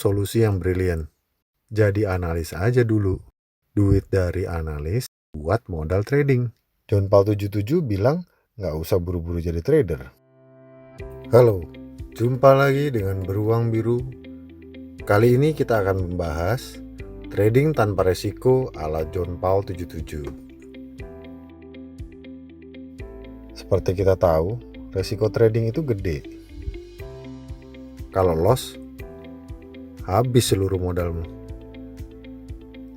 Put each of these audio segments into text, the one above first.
Solusi yang brilian. Jadi analis aja dulu. Duit dari analis buat modal trading. John Paul 77 bilang nggak usah buru-buru jadi trader. Halo, jumpa lagi dengan Beruang Biru. Kali ini kita akan membahas trading tanpa resiko ala John Paul 77. Seperti kita tahu, resiko trading itu gede. Kalau loss, habis seluruh modalmu.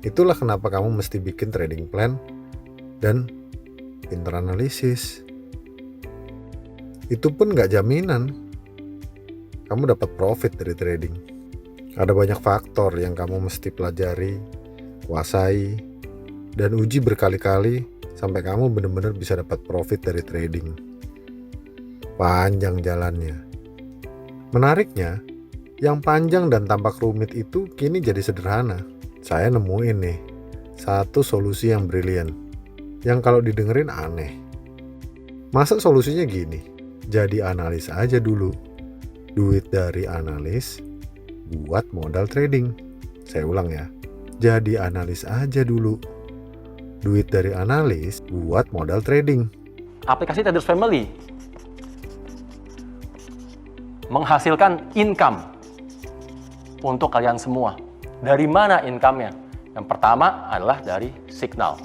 Itulah kenapa kamu mesti bikin trading plan dan pinter analisis. Itu pun gak jaminan kamu dapat profit dari trading. Ada banyak faktor yang kamu mesti pelajari, kuasai, dan uji berkali-kali sampai kamu benar-benar bisa dapat profit dari trading. Panjang jalannya. Menariknya, yang panjang dan tampak rumit itu kini jadi sederhana. Saya nemuin nih satu solusi yang brilian, yang kalau didengerin aneh. Masa solusinya gini, jadi analis aja dulu. Duit dari analis buat modal trading. Saya ulang ya, jadi analis aja dulu. Duit dari analis buat modal trading. Aplikasi Traders Family menghasilkan income untuk kalian semua. Dari mana income-nya? Yang pertama adalah dari signal.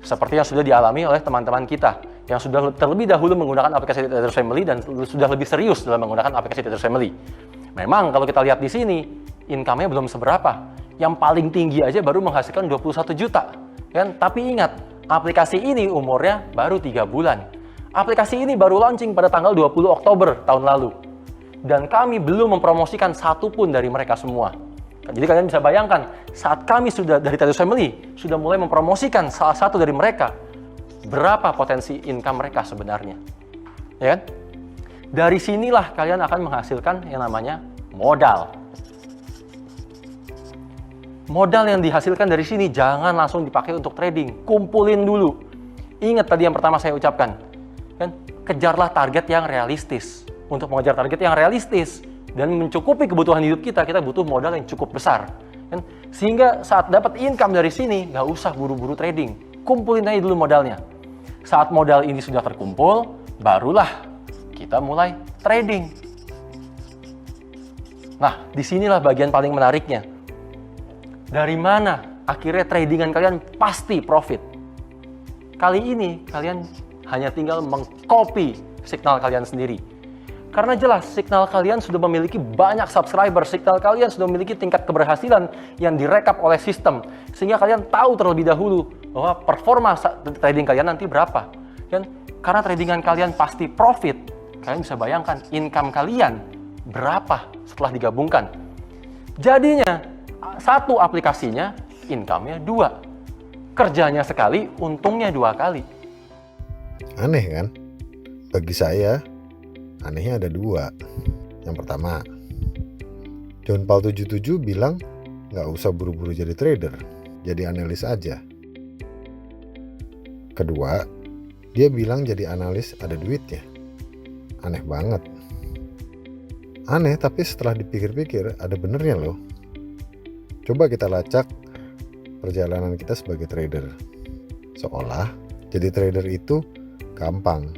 Seperti yang sudah dialami oleh teman-teman kita yang sudah terlebih dahulu menggunakan aplikasi Traders Family dan sudah lebih serius dalam menggunakan aplikasi Traders Family. Memang kalau kita lihat di sini, income-nya belum seberapa. Yang paling tinggi aja baru menghasilkan 21 juta. Kan? Tapi ingat, aplikasi ini umurnya baru 3 bulan. Aplikasi ini baru launching pada tanggal 20 Oktober tahun lalu. Dan kami belum mempromosikan satu pun dari mereka semua. Jadi kalian bisa bayangkan, saat kami sudah dari Traders Family sudah mulai mempromosikan salah satu dari mereka, berapa potensi income mereka sebenarnya. Ya kan? Dari sinilah kalian akan menghasilkan yang namanya modal. Modal yang dihasilkan dari sini jangan langsung dipakai untuk trading. Kumpulin dulu. Ingat tadi yang pertama saya ucapkan. Kan? Kejarlah target yang realistis. Untuk mengejar target yang realistis dan mencukupi kebutuhan hidup kita, kita butuh modal yang cukup besar. Kan? Sehingga saat dapat income dari sini, nggak usah buru-buru trading. Kumpulin aja dulu modalnya. Saat modal ini sudah terkumpul, barulah kita mulai trading. Nah, disinilah bagian paling menariknya. Dari mana akhirnya tradingan kalian pasti profit? Kali ini kalian hanya tinggal mengcopy signal kalian sendiri. Karena jelas signal kalian sudah memiliki banyak subscriber, signal kalian sudah memiliki tingkat keberhasilan yang direkap oleh sistem. Sehingga kalian tahu terlebih dahulu bahwa performa trading kalian nanti berapa. Dan karena tradingan kalian pasti profit, kalian bisa bayangkan income kalian berapa setelah digabungkan. Jadinya, satu aplikasinya income-nya 2. Kerjanya sekali, untungnya 2 kali. Aneh kan? Bagi saya, anehnya ada 2. Yang pertama, John Paul 77 bilang nggak usah buru-buru jadi trader, jadi analis aja. Kedua, dia bilang jadi analis ada duitnya. Aneh banget. Aneh, tapi setelah dipikir-pikir ada benernya loh. Coba kita lacak perjalanan kita sebagai trader. Seolah jadi trader itu gampang.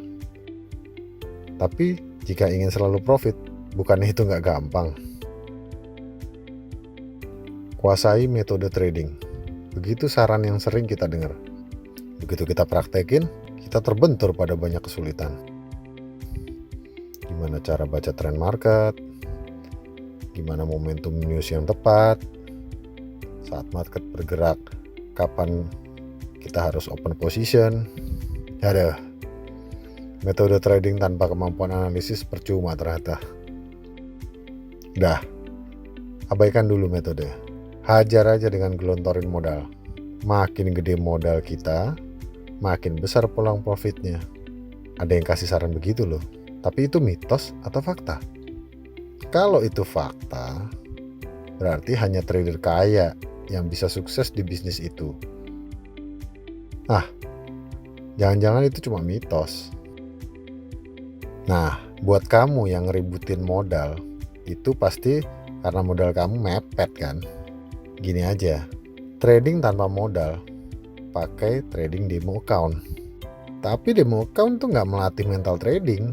Tapi jika ingin selalu profit, bukannya itu nggak gampang. Kuasai metode trading. Begitu saran yang sering kita dengar. Begitu kita praktekin, kita terbentur pada banyak kesulitan. Gimana cara baca trend market, gimana momentum news yang tepat, saat market bergerak, kapan kita harus open position. Ada metode trading tanpa kemampuan analisis percuma ternyata. Dah, abaikan dulu metode. Hajar aja dengan gelontorin modal. Makin gede modal kita, makin besar peluang profitnya. Ada yang kasih saran begitu loh. Tapi itu mitos atau fakta? Kalau itu fakta, berarti hanya trader kaya yang bisa sukses di bisnis itu. Jangan-jangan itu cuma mitos. Nah, buat kamu yang ngeributin modal, Itu pasti karena modal kamu mepet kan. Gini aja, trading tanpa modal, pakai trading demo account. Tapi demo account tuh nggak melatih mental trading.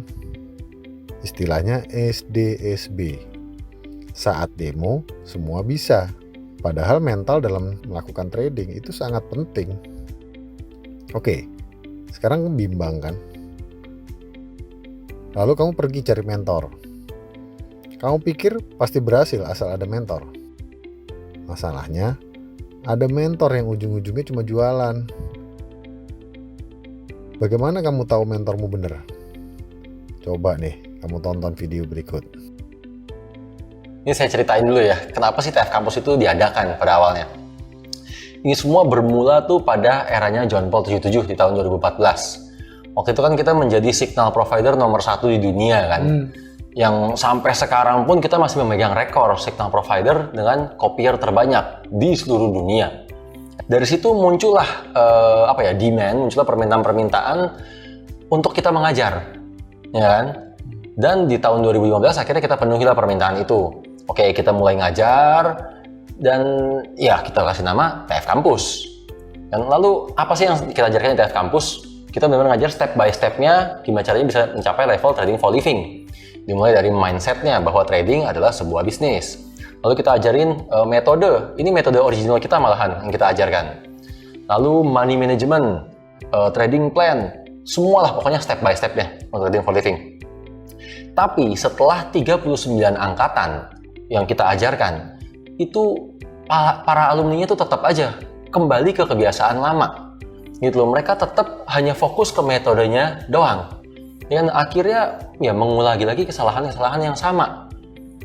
Istilahnya SDSB. Saat demo, semua bisa. Padahal mental dalam melakukan trading itu sangat penting. Oke, sekarang bimbang kan? Lalu kamu pergi cari mentor. Kamu pikir pasti berhasil asal ada mentor. Masalahnya, ada mentor yang ujung-ujungnya cuma jualan. Bagaimana kamu tahu mentormu bener? Coba nih, kamu tonton video berikut. Ini saya ceritain dulu ya, kenapa sih TF Campus itu diadakan pada awalnya. Ini semua bermula tuh pada eranya John Paul 77 di tahun 2014. Waktu itu kan kita menjadi signal provider nomor 1 di dunia kan. Yang sampai sekarang pun kita masih memegang rekor signal provider dengan copier terbanyak di seluruh dunia. Dari situ muncullah demand, muncullah permintaan untuk kita mengajar, ya kan? Dan di tahun 2015 akhirnya kita penuhilah permintaan itu. Oke, kita mulai ngajar dan ya kita kasih nama TF Campus. Dan lalu apa sih yang kita ajarkan di TF Campus? Kita benar-benar ngajar step by step-nya gimana caranya bisa mencapai level trading for living. Dimulai dari mindset-nya bahwa trading adalah sebuah bisnis. Lalu kita ajarin metode, ini metode original kita malahan yang kita ajarkan. Lalu money management, trading plan, semualah pokoknya step by step-nya untuk trading for living. Tapi setelah 39 angkatan yang kita ajarkan, itu para alumninya tuh tetap aja kembali ke kebiasaan lama. Gitu loh, mereka tetap hanya fokus ke metodenya doang. Dan akhirnya ya mengulangi lagi kesalahan-kesalahan yang sama.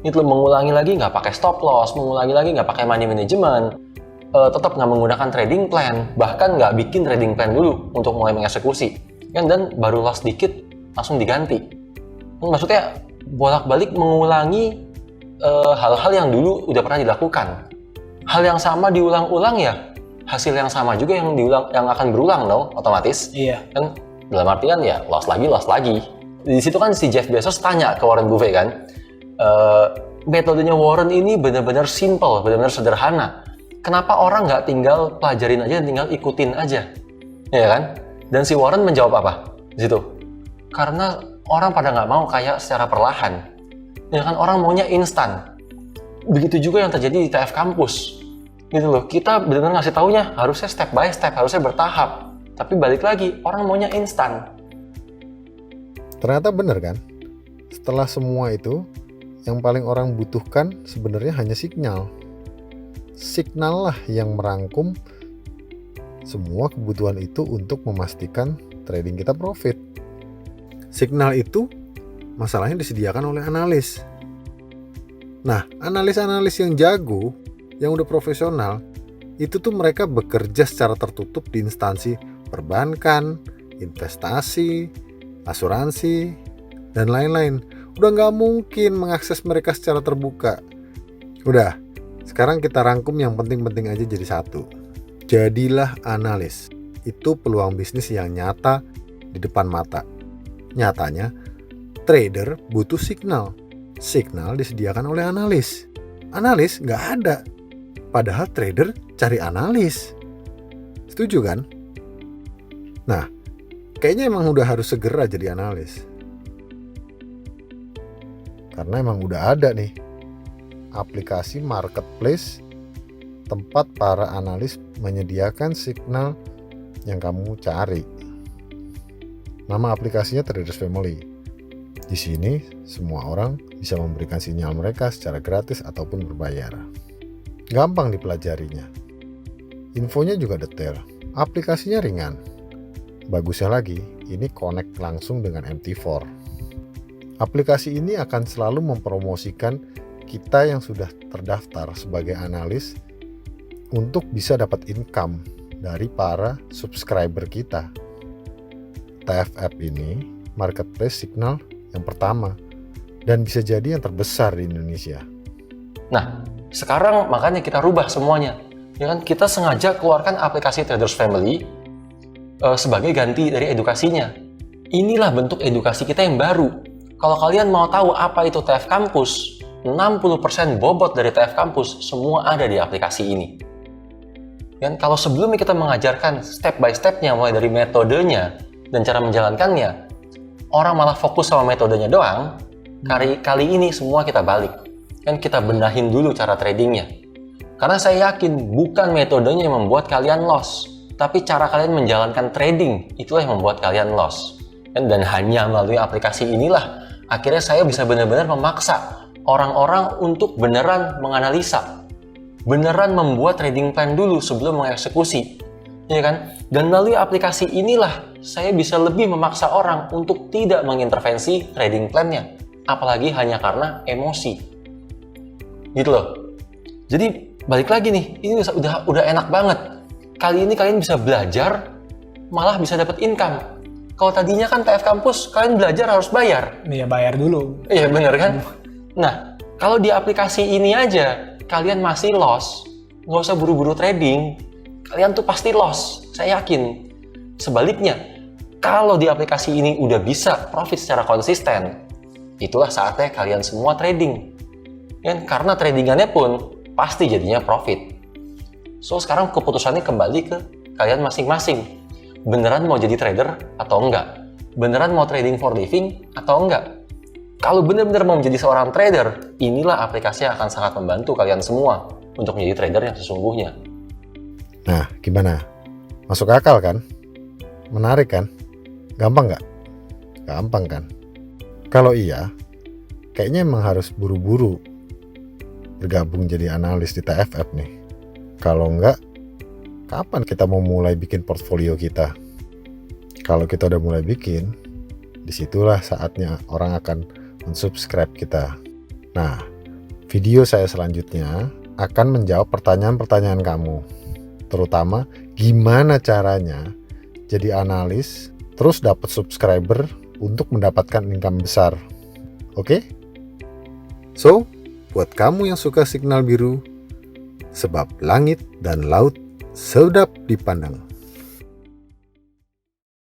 Itu mengulangi lagi nggak pakai stop loss, mengulangi lagi nggak pakai money management, tetap nggak menggunakan trading plan, bahkan nggak bikin trading plan dulu untuk mulai mengeksekusi. Dan baru loss dikit langsung diganti. Maksudnya bolak-balik mengulangi hal-hal yang dulu udah pernah dilakukan. Hal yang sama diulang-ulang ya, hasil yang sama juga yang akan berulang dong, otomatis. Iya. Kan dalam artian ya loss lagi. Di situ kan si Jeff Bezos tanya ke Warren Buffett kan, metodenya Warren ini benar-benar simple, benar-benar sederhana. Kenapa orang nggak tinggal pelajarin aja dan tinggal ikutin aja, ya kan? Dan si Warren menjawab apa di situ? Karena orang pada nggak mau kaya secara perlahan, ya kan? Orang maunya instan. Begitu juga yang terjadi di TF Campus, gitu loh. Kita benar-benar ngasih taunya harusnya step by step, harusnya bertahap. Tapi balik lagi, orang maunya instan. Ternyata benar kan? Setelah semua itu, yang paling orang butuhkan sebenarnya hanya signal. Signal lah yang merangkum semua kebutuhan itu untuk memastikan trading kita profit. Signal itu masalahnya disediakan oleh analis. Nah, analis-analis yang jago, yang udah profesional, itu tuh mereka bekerja secara tertutup di instansi perbankan, investasi, asuransi, dan lain-lain. Udah nggak mungkin mengakses mereka secara terbuka. Udah, sekarang kita rangkum yang penting-penting aja jadi satu. Jadilah analis. Itu peluang bisnis yang nyata di depan mata. Nyatanya, trader butuh signal. Signal disediakan oleh analis. Analis nggak ada. Padahal trader cari analis. Setuju kan? Nah, kayaknya emang udah harus segera jadi analis. Karena emang udah ada nih aplikasi marketplace tempat para analis menyediakan signal yang kamu cari. Nama aplikasinya Traders Family. Di sini semua orang bisa memberikan sinyal mereka secara gratis ataupun berbayar. Gampang dipelajarinya. Infonya juga detail. Aplikasinya ringan. Bagusnya lagi, ini connect langsung dengan MT4. Aplikasi ini akan selalu mempromosikan kita yang sudah terdaftar sebagai analis untuk bisa dapat income dari para subscriber kita. TFF ini marketplace signal yang pertama dan bisa jadi yang terbesar di Indonesia. Nah, sekarang makanya kita rubah semuanya. Ya kan, kita sengaja keluarkan aplikasi Traders Family sebagai ganti dari edukasinya. Inilah bentuk edukasi kita yang baru. Kalau kalian mau tahu apa itu TF Campus, 60% bobot dari TF Kampus semua ada di aplikasi ini. Dan kalau sebelumnya kita mengajarkan step by step-nya, mulai dari metodenya dan cara menjalankannya, orang malah fokus sama metodenya doang. Kali ini semua kita balik. Kan kita benahin dulu cara tradingnya. Karena saya yakin bukan metodenya yang membuat kalian loss, tapi cara kalian menjalankan trading itulah yang membuat kalian loss. Dan hanya melalui aplikasi inilah akhirnya saya bisa benar-benar memaksa orang-orang untuk beneran menganalisa, beneran membuat trading plan dulu sebelum mengeksekusi, ya kan? Dan melalui aplikasi inilah saya bisa lebih memaksa orang untuk tidak mengintervensi trading plan-nya, apalagi hanya karena emosi, gitu loh. Jadi balik lagi nih, ini udah enak banget. Kali ini kalian bisa belajar, malah bisa dapat income. Kalau tadinya kan TF Kampus, kalian belajar harus bayar. Iya, bayar dulu. Iya, bener kan? Nah, kalau di aplikasi ini aja, kalian masih loss, nggak usah buru-buru trading, kalian tuh pasti loss, saya yakin. Sebaliknya, kalau di aplikasi ini udah bisa profit secara konsisten, itulah saatnya kalian semua trading. Dan karena tradingannya pun pasti jadinya profit. So, sekarang keputusannya kembali ke kalian masing-masing. Beneran mau jadi trader atau enggak? Beneran mau trading for living atau enggak? Kalau benar-benar mau menjadi seorang trader, inilah aplikasi yang akan sangat membantu kalian semua untuk menjadi trader yang sesungguhnya. Nah, gimana? Masuk akal kan? Menarik kan? Gampang nggak? Gampang kan? Kalau iya, kayaknya emang harus buru-buru bergabung jadi analis di TFF nih. Kalau enggak, kapan kita mau mulai bikin portfolio kita? Kalau kita udah mulai bikin, disitulah saatnya orang akan unsubscribe kita. Nah, video saya selanjutnya akan menjawab pertanyaan-pertanyaan kamu. Terutama gimana caranya jadi analis terus dapat subscriber untuk mendapatkan income besar. Oke? So, buat kamu yang suka signal biru, sebab langit dan laut sedap dipandang.